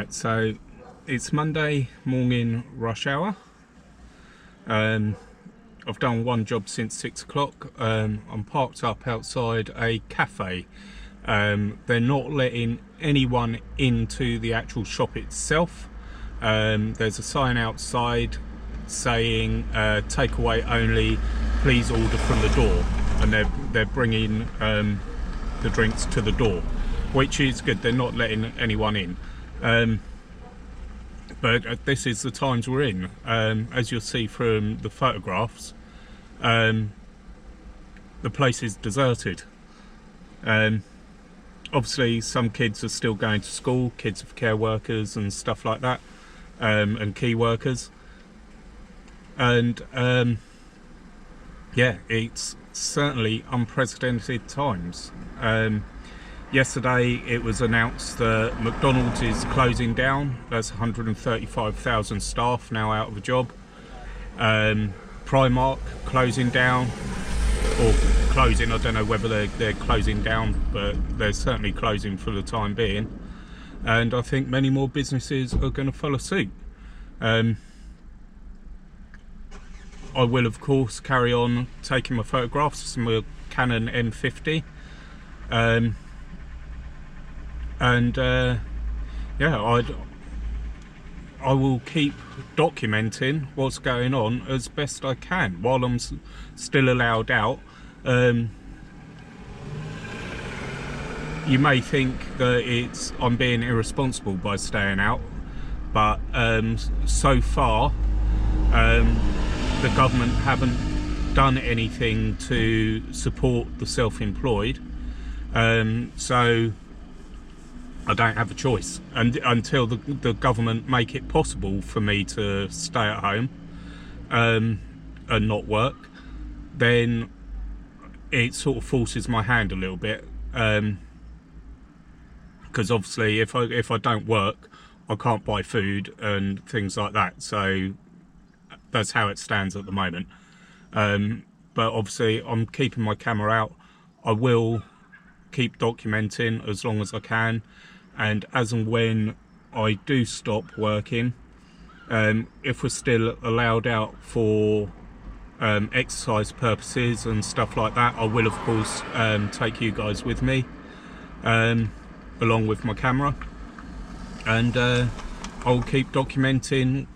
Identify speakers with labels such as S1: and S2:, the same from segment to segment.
S1: Right, so it's Monday morning rush hour. I've done one job since 6 o'clock. I'm parked up outside a cafe. They're not letting anyone into the actual shop itself. There's a sign outside saying takeaway only, please order from the door, and they're bringing the drinks to the door, which is good. They're not letting anyone in. But this is the times we're in. As you'll see from the photographs, the place is deserted. Obviously some kids are still going to school, kids of care workers and stuff like that, and key workers, and yeah, it's certainly unprecedented times. Yesterday it was announced that McDonald's is closing down. That's 135,000 staff now out of a job. Primark closing down, or closing, I don't know whether they're closing down, but they're certainly closing for the time being. And I think many more businesses are going to follow suit. I will of course carry on taking my photographs from my Canon M50. Yeah, I will keep documenting what's going on as best I can while I'm still allowed out. You may think that I'm being irresponsible by staying out, but so far the government haven't done anything to support the self-employed, so I don't have a choice, and until the government make it possible for me to stay at home and not work, then it sort of forces my hand a little bit, because obviously if I don't work, I can't buy food and things like that. So that's how it stands at the moment. But obviously I'm keeping my camera out. I will keep documenting as long as I can. And as and when I do stop working, if we're still allowed out for exercise purposes and stuff like that, I will of course take you guys with me, along with my camera, and I'll keep documenting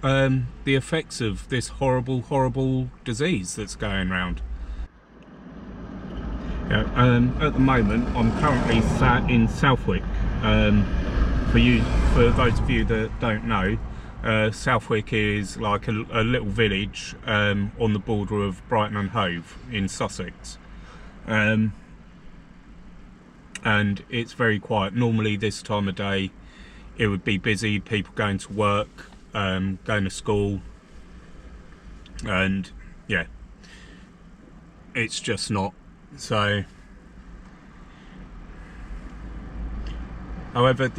S1: the effects of this horrible disease that's going around. At the moment I'm currently sat in Southwick. For those of you that don't know, Southwick is like a little village on the border of Brighton and Hove in Sussex, and it's very quiet. Normally this time of day it would be busy, people going to work, going to school, and yeah, it's just not. So, however,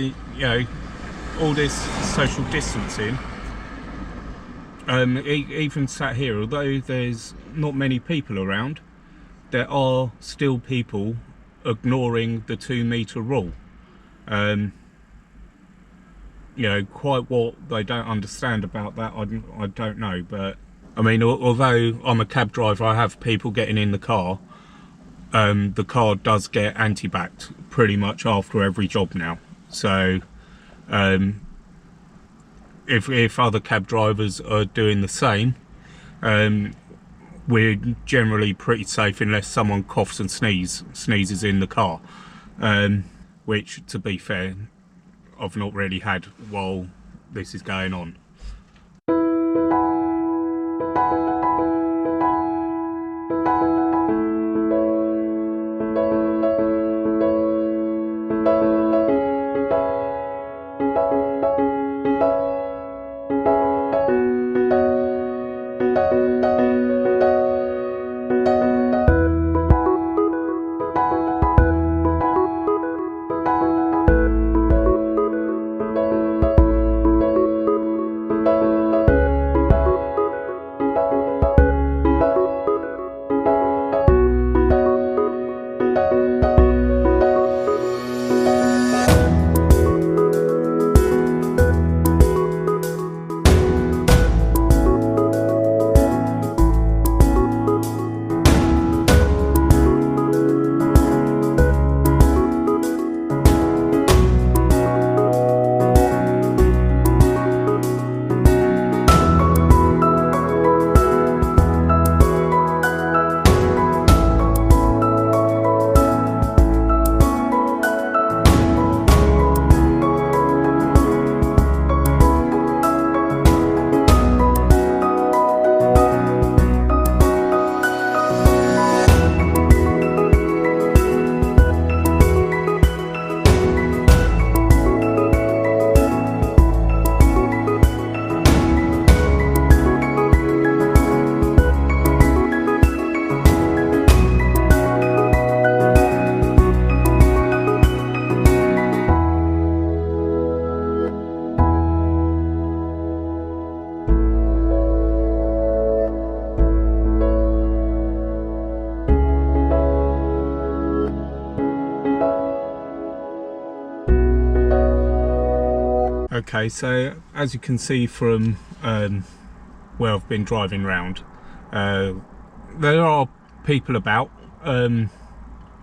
S1: all this social distancing, even sat here, although there's not many people around, there are still people ignoring the 2-metre rule. Quite what they don't understand about that, I don't know. But I mean, although I'm a cab driver, I have people getting in the car. The car does get anti-backed pretty much after every job now. So if other cab drivers are doing the same, we're generally pretty safe unless someone coughs and sneezes in the car, which, to be fair, I've not really had while this is going on. Okay, so as you can see from where I've been driving around, there are people about,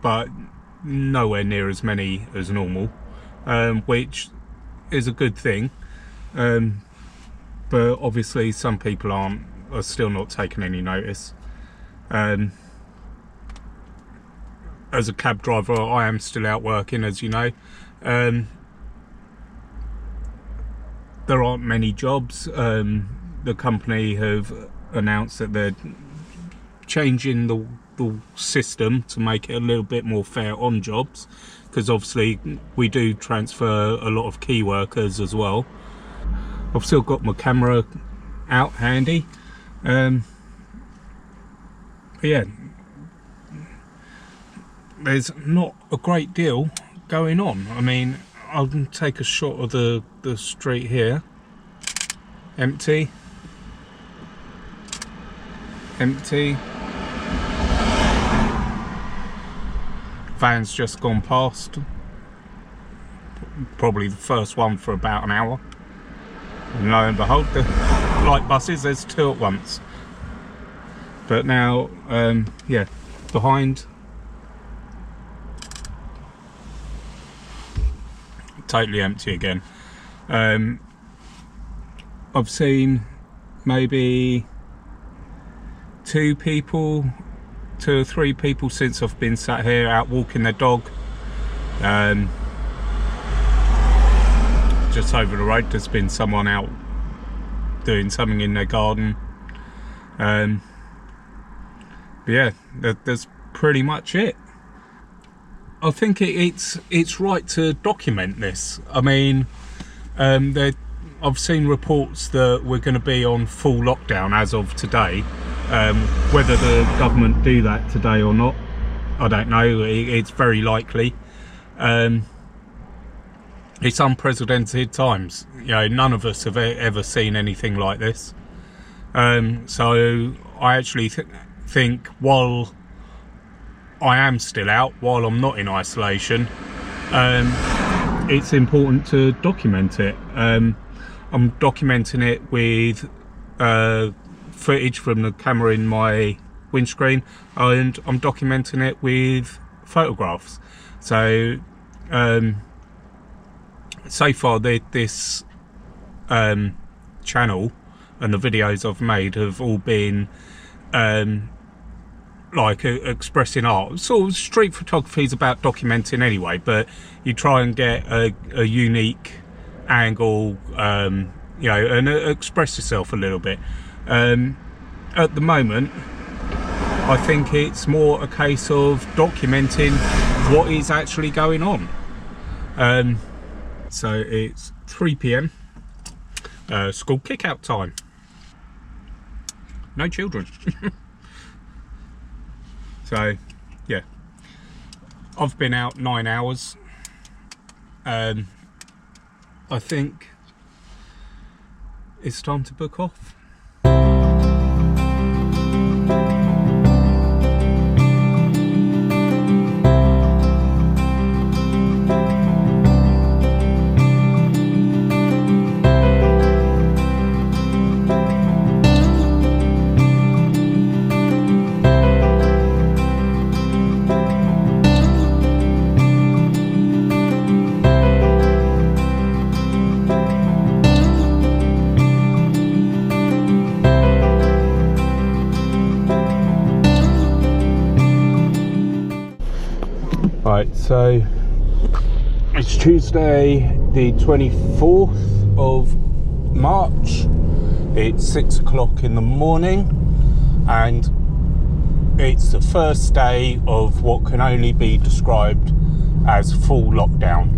S1: but nowhere near as many as normal, which is a good thing. But obviously some people are still not taking any notice. As a cab driver, I am still out working, as you know. There aren't many jobs. The company have announced that they're changing the system to make it a little bit more fair on jobs, because obviously we do transfer a lot of key workers as well. I've still got my camera out handy. But yeah, there's not a great deal going on. I mean, I'll take a shot of the street here. Empty. Van's just gone past. Probably the first one for about an hour. And lo and behold, the light buses, there's two at once. But now, yeah, behind, totally empty again. I've seen maybe two or three people since I've been sat here out walking their dog. Just over the road there's been someone out doing something in their garden. But yeah, that's pretty much it. I think it's right to document this. I mean, I've seen reports that we're going to be on full lockdown as of today. Whether the government do that today or not, I don't know. It's very likely. It's unprecedented times. You know, none of us have ever seen anything like this. So I actually think while I am still out, while I'm not in isolation, it's important to document it. I'm documenting it with footage from the camera in my windscreen, and I'm documenting it with photographs. So so far this channel and the videos I've made have all been like expressing art. Sort of street photography is about documenting anyway, but you try and get a unique angle, you know, and express yourself a little bit. At the moment, I think it's more a case of documenting what is actually going on. So it's 3 PM, school kick-out time. No children. So yeah, I've been out 9 hours. I think it's time to book off. Right, so it's Tuesday the 24th of March. It's 6 o'clock in the morning, and it's the first day of what can only be described as full lockdown.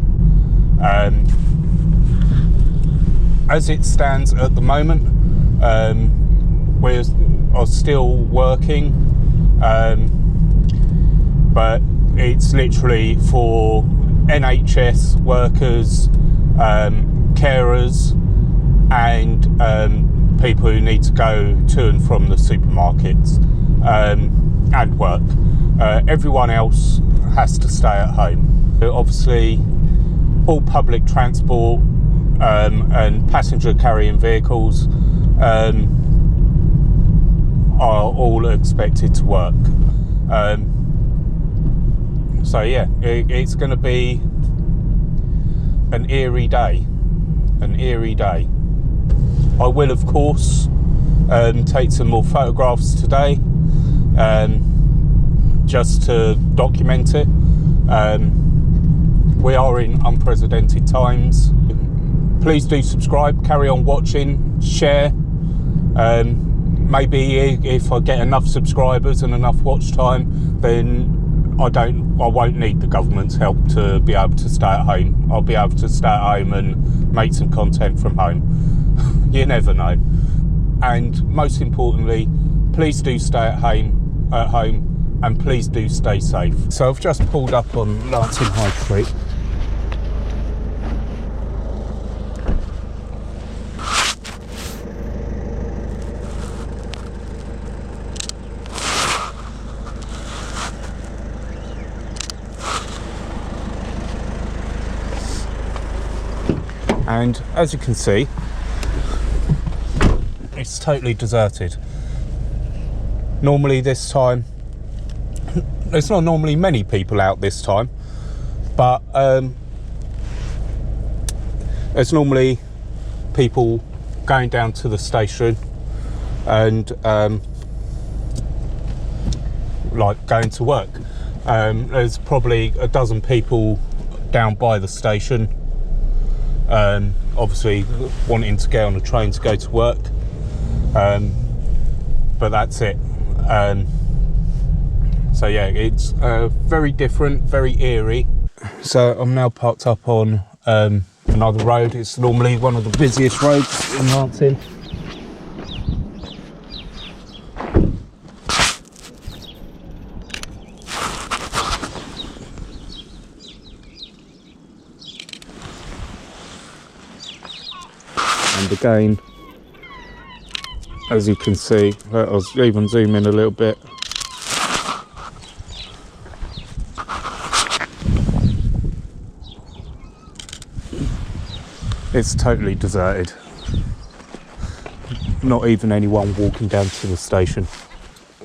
S1: As it stands at the moment, we are still working, but it's literally for NHS workers, carers, and people who need to go to and from the supermarkets and work. Everyone else has to stay at home. Obviously, all public transport and passenger carrying vehicles are all expected to work. So yeah, it's going to be an eerie day. I will, of course, take some more photographs today, just to document it. We are in unprecedented times. Please do subscribe, carry on watching, share. Maybe if I get enough subscribers and enough watch time, then I won't need the government's help to be able to stay at home. I'll be able to stay at home and make some content from home. You never know. And most importantly, please do stay at home, and please do stay safe. So I've just pulled up on Lancing High Street. And as you can see, it's totally deserted. Normally this time, there's not normally many people out this time, but there's normally people going down to the station and like going to work. There's probably a dozen people down by the station, obviously wanting to get on a train to go to work, but that's it. So yeah, it's very different, very eerie. So I'm now parked up on another road. It's normally one of the busiest roads in Lancing. And again, as you can see, I'll even zoom in a little bit. It's totally deserted. Not even anyone walking down to the station.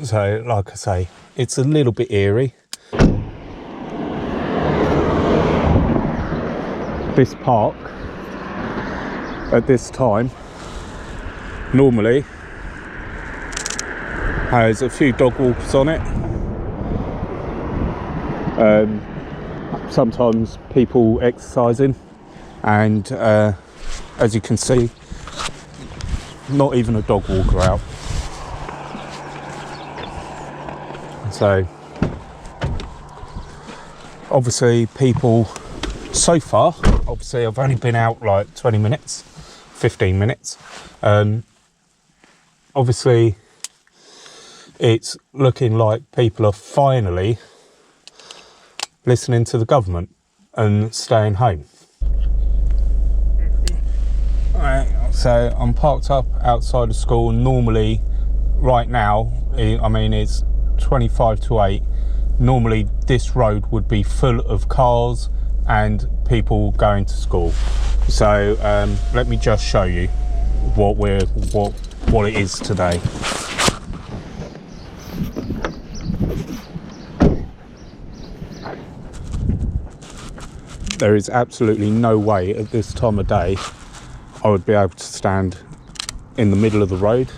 S1: So, like I say, it's a little bit eerie. This park, at this time, normally has a few dog walkers on it. Sometimes people exercising, and as you can see, not even a dog walker out. So obviously people so far, obviously I've only been out like 20 minutes, 15 minutes. Obviously it's looking like people are finally listening to the government and staying home. Alright, so I'm parked up outside of school. Normally, right now, I mean, it's 25 to 8. Normally this road would be full of cars and people going to school. So let me just show you what it is today. There is absolutely no way at this time of day I would be able to stand in the middle of the road.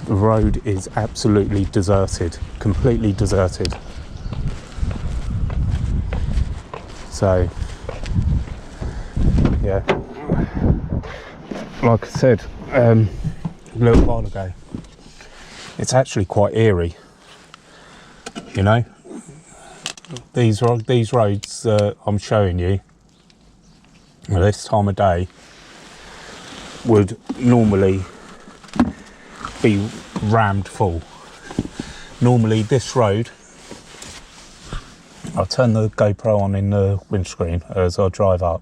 S1: The road is absolutely deserted, completely deserted. So, yeah, like I said a little while ago, it's actually quite eerie, you know. These roads that I'm showing you at this time of day would normally be rammed full. Normally this road, I'll turn the GoPro on in the windscreen as I drive up.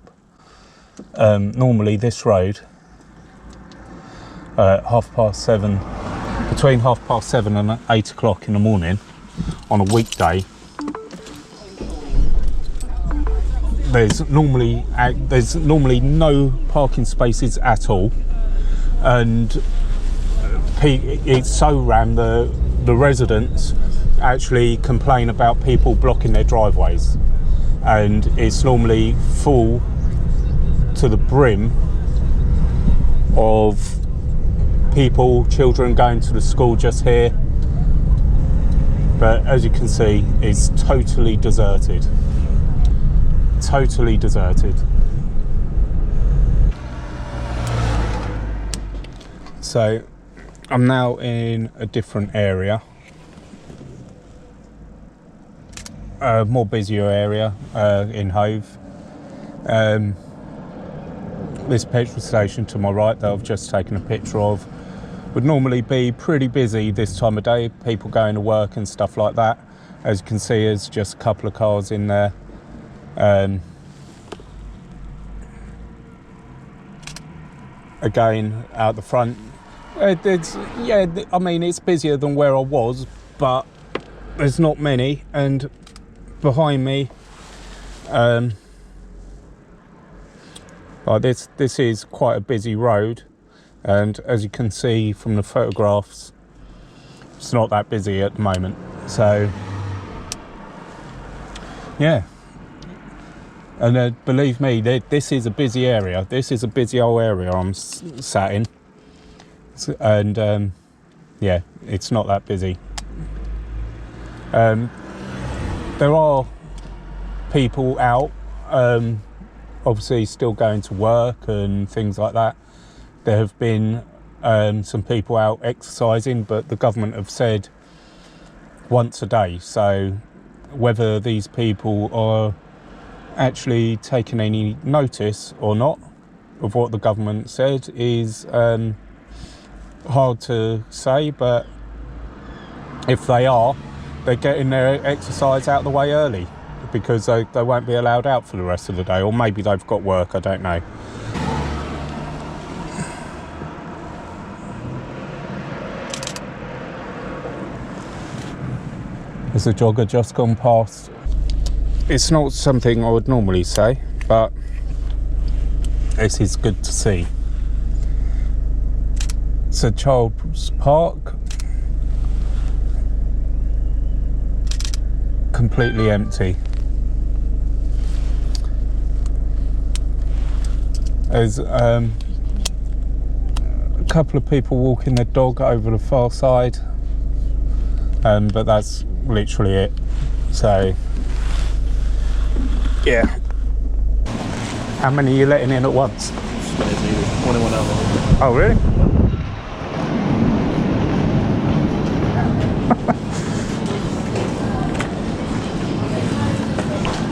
S1: Normally this road, between 7:30 and 8 o'clock in the morning on a weekday, there's normally no parking spaces at all, and it's so rammed the residents actually complain about people blocking their driveways, and it's normally full to the brim of people, children going to the school just here. But as you can see, it's totally deserted. Totally deserted. So I'm now in a different area, a more busier area in Hove. This petrol station to my right that I've just taken a picture of would normally be pretty busy this time of day, people going to work and stuff like that. As you can see, there's just a couple of cars in there. Again, out the front, I mean, it's busier than where I was, but there's not many. And behind me, this is quite a busy road, and as you can see from the photographs, it's not that busy at the moment. So yeah, and believe me, this is a busy area. This is a busy old area I'm sat in, and yeah, it's not that busy. There are people out, obviously still going to work and things like that. There have been some people out exercising, but the government have said once a day. So whether these people are actually taking any notice or not of what the government said is hard to say, but if they are, they're getting their exercise out of the way early, because they won't be allowed out for the rest of the day, or maybe they've got work, I don't know. There's a jogger just gone past. It's not something I would normally say, but this is good to see. It's a child's park, completely empty. There's a couple of people walking their dog over the far side, but that's literally it. So yeah. How many are you letting in at once? One in, one out. Oh really?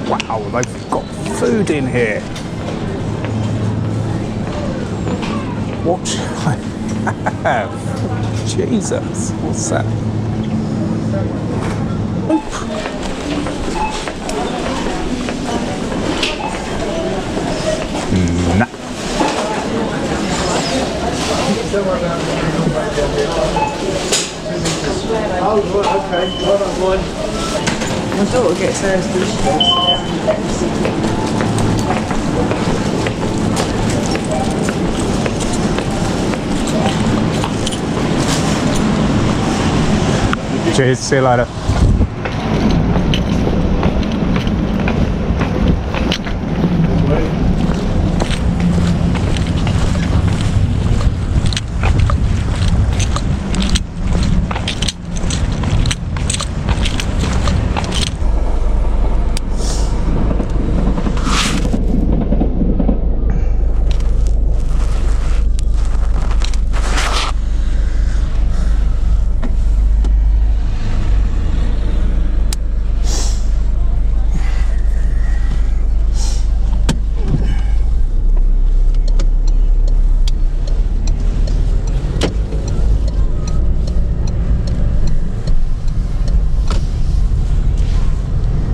S1: Wow, they've got food in here. What should I have? Jesus, what's that? Oop. Nah. Oh, right, okay. My daughter gets hers this Cheers, see you later.